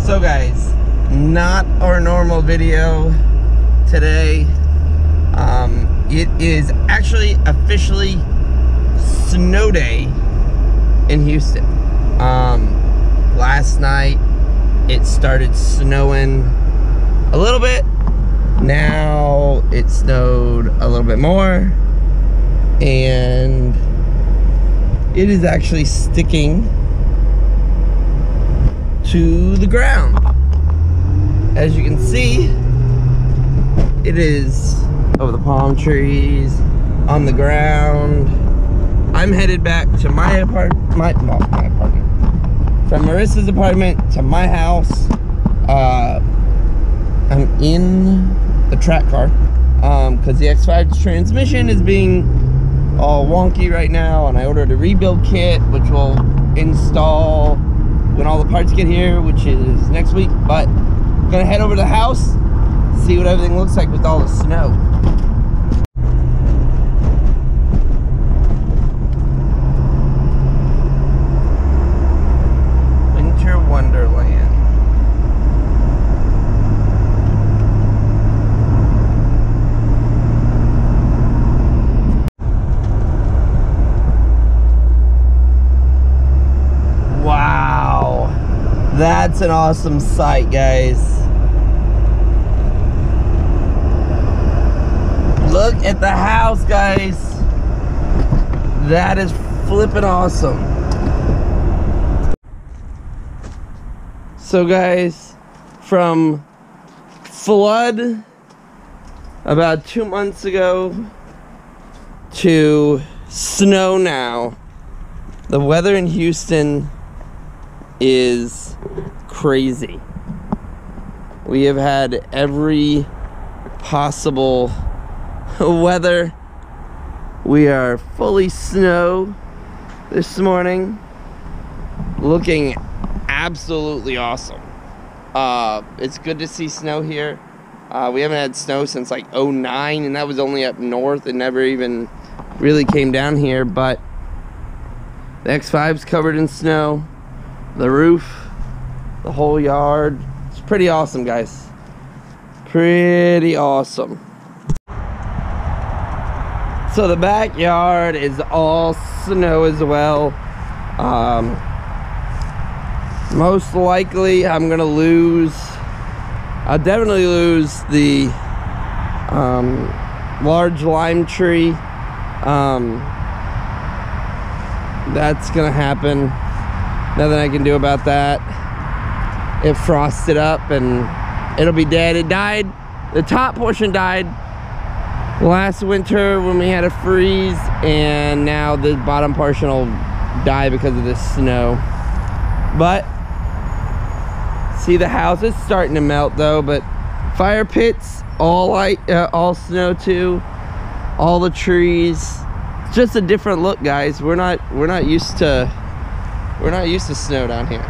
So guys, not our normal video today. It is actually officially snow day in Houston. Last night it started snowing a little bit. Now it snowed a little bit more, and it is actually sticking to the ground. As you can see, it is over the palm trees, on the ground. I'm headed back to my apartment, from Marissa's apartment to my house. I'm in the track car because the X5's transmission is being all wonky right now, and I ordered a rebuild kit which will install when all the parts get here, which is next week. But I'm gonna head over to the house, see what everything looks like with all the snow. Winter Wonderland. Wow, that's an awesome sight, guys. Look at the house, guys. That is flippin' awesome. So guys, from flood about 2 months ago to snow now, the weather in Houston is crazy. We have had every possible weather. We are fully snow this morning, looking absolutely awesome. It's good to see snow here. We haven't had snow since like '09, and that was only up north. It never even really came down here, but the X5's covered in snow. The roof, the whole yard. It's pretty awesome, guys. Pretty awesome. So the backyard is all snow as well. Most likely I'm gonna lose, I'll definitely lose the large lime tree. That's gonna happen. Nothing I can do about that. It frosted up and it'll be dead. It died, the top portion died last winter when we had a freeze, and now the bottom portion will die because of this snow. But see, the house is starting to melt though, but fire pits, all snow too, all the trees. It's just a different look, guys. We're not used to snow down here.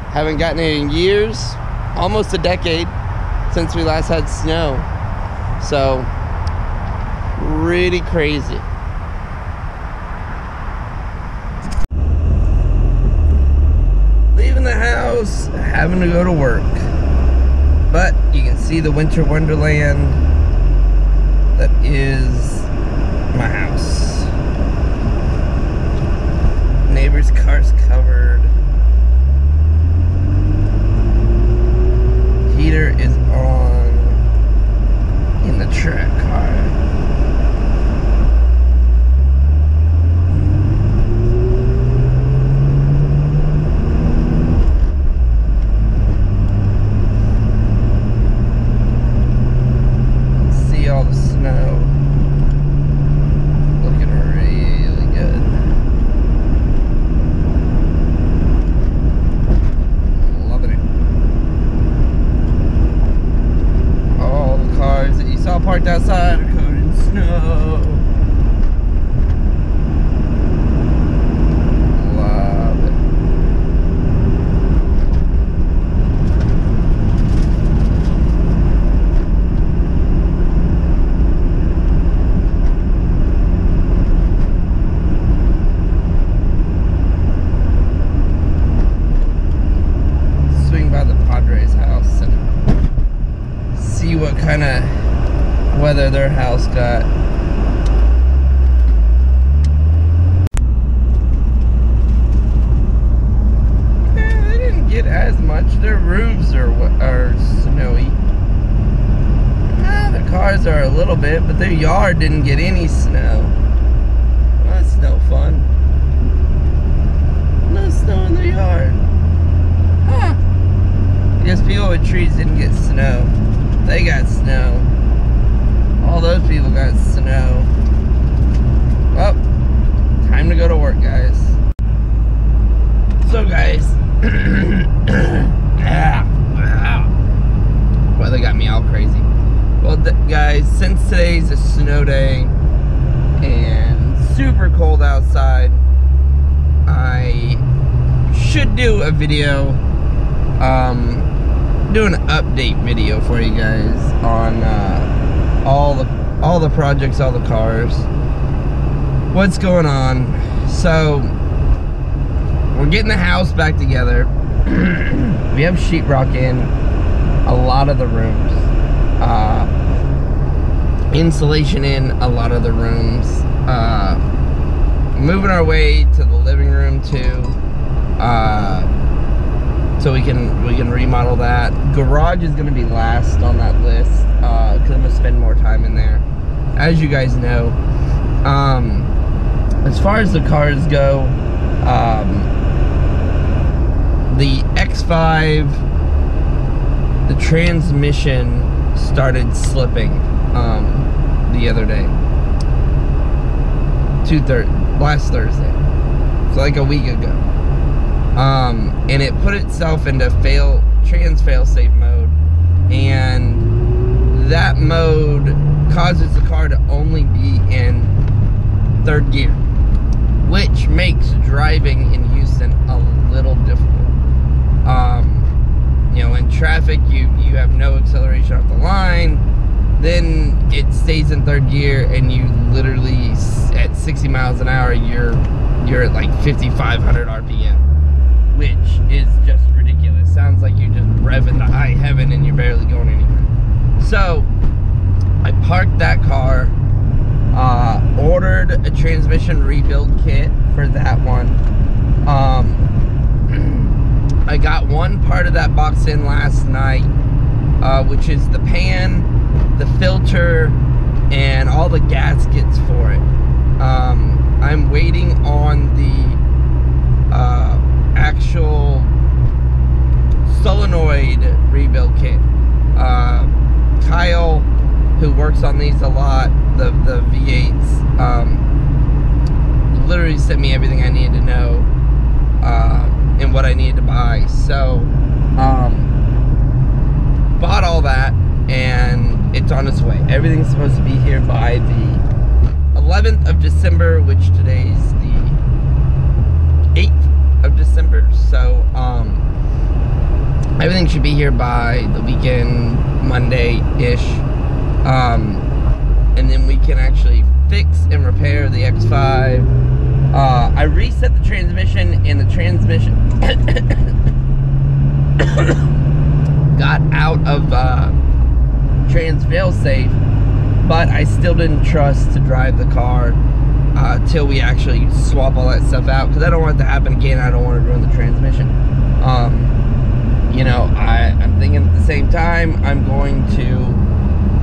Haven't gotten it in years, almost a decade since we last had snow. So, pretty crazy. Leaving the house, having to go to work. But you can see the Winter Wonderland that is my house. Neighbor's car's covered. Heater is on in the track car. See all the snow. Looking really good. kind of weather their house got. They didn't get as much. Their roofs are snowy. The cars are a little bit, but their yard didn't get any snow. Well, that's no fun. No snow in their yard. Huh. I guess people with trees didn't get snow. They got snow. All those people got snow. Well, time to go to work, guys. So, guys. Weather got me all crazy. Well, guys, since today's a snow day and super cold outside, I should do a video, do an update video for you guys on all the projects, all the cars, what's going on. So we're getting the house back together. We have sheetrock in a lot of the rooms. Insulation in a lot of the rooms. Moving our way to the living room too, so we can remodel that. Garage is going to be last on that list because I'm going to spend more time in there, as you guys know. As far as the cars go, the X5, the transmission started slipping the other day, last Thursday, so like a week ago, and it put itself into trans fail-safe mode, and that mode causes the car to only be in 3rd gear, which makes driving in Houston a little difficult. You know, in traffic, you have no acceleration off the line. Then it stays in 3rd gear, and you literally, at 60 miles an hour, you're at like 5,500 RPM, which is just ridiculous. Sounds like you're just revving to high heaven and you're barely going anywhere. So I parked that car, ordered a transmission rebuild kit for that one. I got one part of that box in last night, which is the pan, the filter, and all the gaskets for it. I'm waiting on the actual solenoid rebuild kit. Kyle, who works on these a lot, the V8s, literally sent me everything I needed to know and what I needed to buy. So bought all that, and it's on its way. Everything's supposed to be here by the 11th of December, which today's the 8th of December. So everything should be here by the weekend, Monday-ish. And then we can actually fix and repair the X5. I reset the transmission, and the transmission got out of trans fail-safe, but I still didn't trust to drive the car till we actually swap all that stuff out, because I don't want it to happen again. I don't want to ruin the transmission. You know, I'm thinking at the same time I'm going to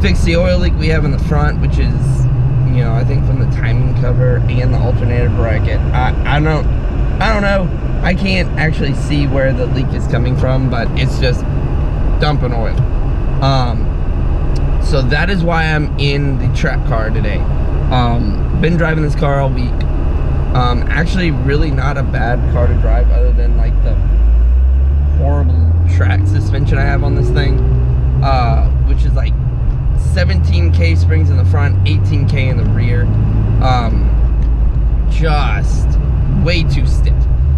fix the oil leak we have in the front, which is, you know, I think from the timing cover and the alternator bracket. I don't know. I can't actually see where the leak is coming from, but it's just dumping oil. So that is why I'm in the track car today. Been driving this car all week. Actually really not a bad car to drive, other than like the horrible track suspension I have on this thing, which is like 17K springs in the front, 18K in the rear. Just way too stiff.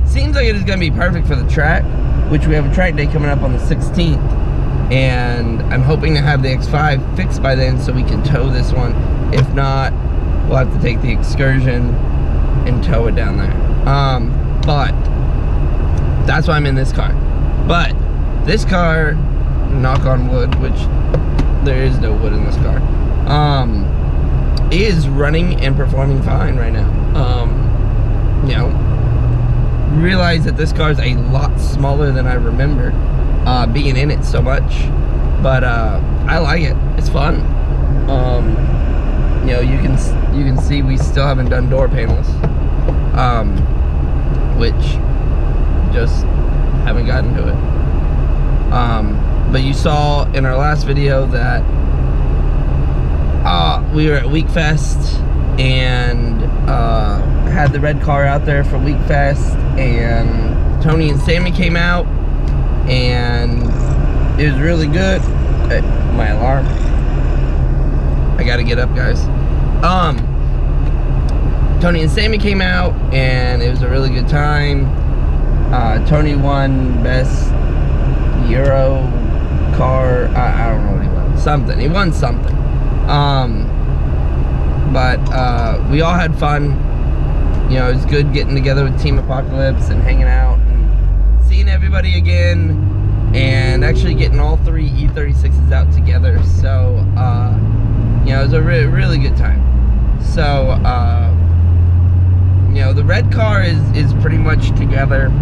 Seems like it is going to be perfect for the track, which we have a track day coming up on the 16th, and I'm hoping to have the X5 fixed by then so we can tow this one. If not, we'll have to take the Excursion and tow it down there. But that's why I'm in this car. But this car, knock on wood, which There is no wood in this car. It is running and performing fine right now. You know, realize that this car is a lot smaller than I remember being in it so much, but I like it. It's fun. You know, you can see we still haven't done door panels, which just haven't gotten to it. But you saw in our last video that we were at Weekfest and had the red car out there for Weekfest, and Tony and Sammy came out, and it was really good. Hey, my alarm. I gotta get up, guys. Tony and Sammy came out, and it was a really good time. Tony won best Euro car. I don't know what he won. Something. He won something. But we all had fun. You know, it was good getting together with Team Apocalypse and hanging out and seeing everybody again, and actually getting all 3 E36s out together. So, you know, it was a really good time. So, you know, the red car is pretty much together.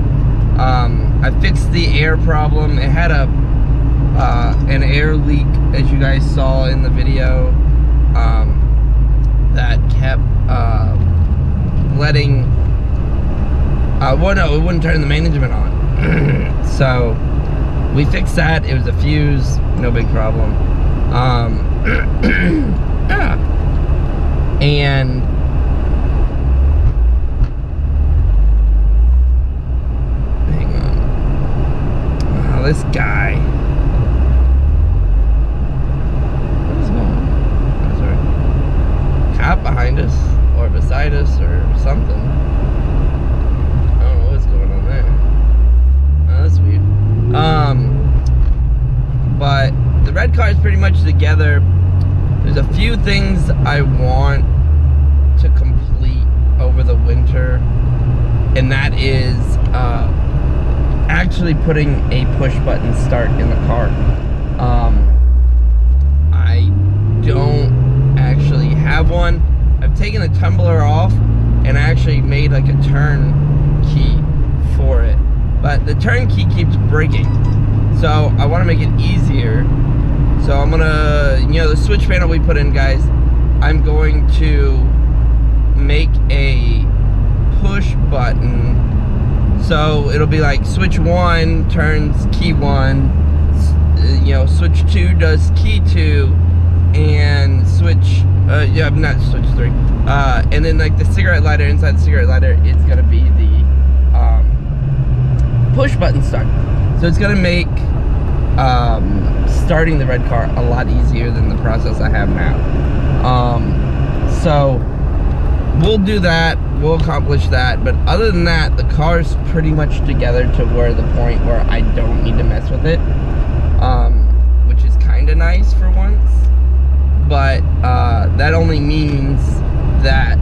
I fixed the air problem. It had an air leak, as you guys saw in the video, that kept letting well, no, it wouldn't turn the management on. So we fixed that. It was a fuse, no big problem. And hang on. Oh, this guy. What is going on? Oh, sorry. Cop behind us, or beside us, or something. I don't know what's going on there. Oh, that's weird. But the red car is pretty much together. There's a few things I want to complete over the winter, and that is actually putting a push button start in the car. I don't actually have one. I've taken the tumbler off and I actually made like a turn key for it, but the turn key keeps breaking, so I want to make it easier. So I'm gonna, you know, the switch panel we put in, guys, I'm going to make a push button. So it'll be like switch 1 turns key 1, you know, switch 2 does key 2, and switch, yeah, not switch 3. And then like the cigarette lighter, inside the cigarette lighter, is gonna be the push button start. So it's gonna make starting the red car a lot easier than the process I have now. So we'll do that, we'll accomplish that, but other than that, the car's pretty much together to where the point where I don't need to mess with it, which is kind of nice for once. But that only means that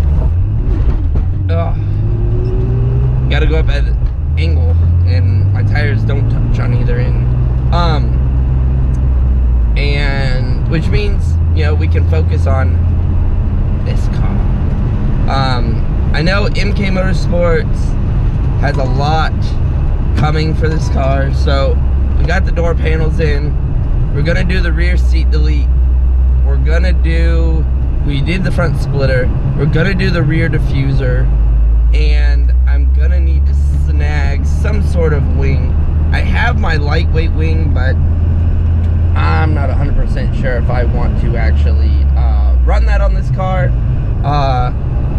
gotta go up at an angle, and my tires don't touch on either end. And which means, you know, we can focus on this car. I know MK Motorsports has a lot coming for this car, so we got the door panels in. We're gonna do the rear seat delete. We're gonna do, we did the front splitter. We're gonna do the rear diffuser, and I'm gonna need to snag some sort of wing. I have my lightweight wing, but I'm not 100% sure if I want to actually run that on this car.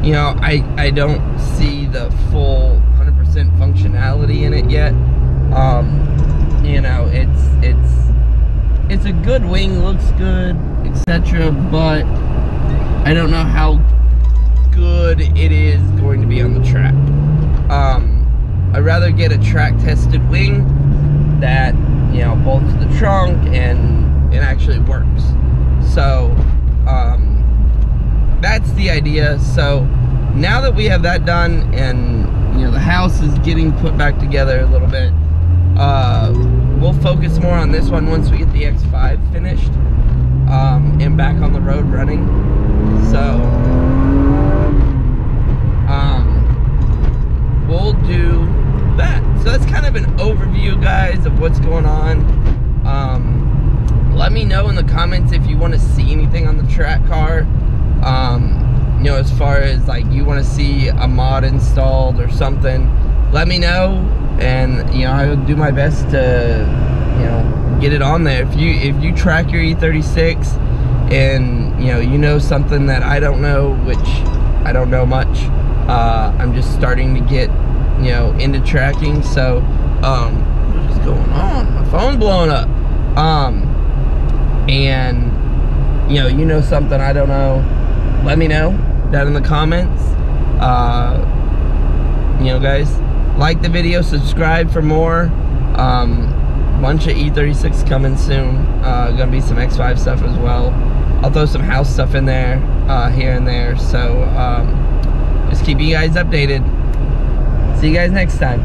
You know, I don't see the full 100% functionality in it yet. You know, it's a good wing, looks good, etc., but I don't know how good it is going to be on the track. I'd rather get a track tested wing that, you know, bolts the trunk and it actually works. So that's the idea. So now that we have that done, and you know, the house is getting put back together a little bit, we'll focus more on this one once we get the X5 finished. and back on the road running. So we'll do that. So that's kind of an overview, guys, of what's going on. Let me know in the comments if you want to see anything on the track car. You know, as far as like you want to see a mod installed or something, let me know, and you know, I will do my best to, you know, get it on there. If you track your E36 and you know something that I don't know, which I don't know much, I'm just starting to get into tracking. So what is going on? My phone's blowing up. And you know something I don't know, let me know down in the comments. Guys, like the video, subscribe for more. Bunch of E36 coming soon. Gonna be some X5 stuff as well. I'll throw some house stuff in there, here and there. So just keep you guys updated. See you guys next time.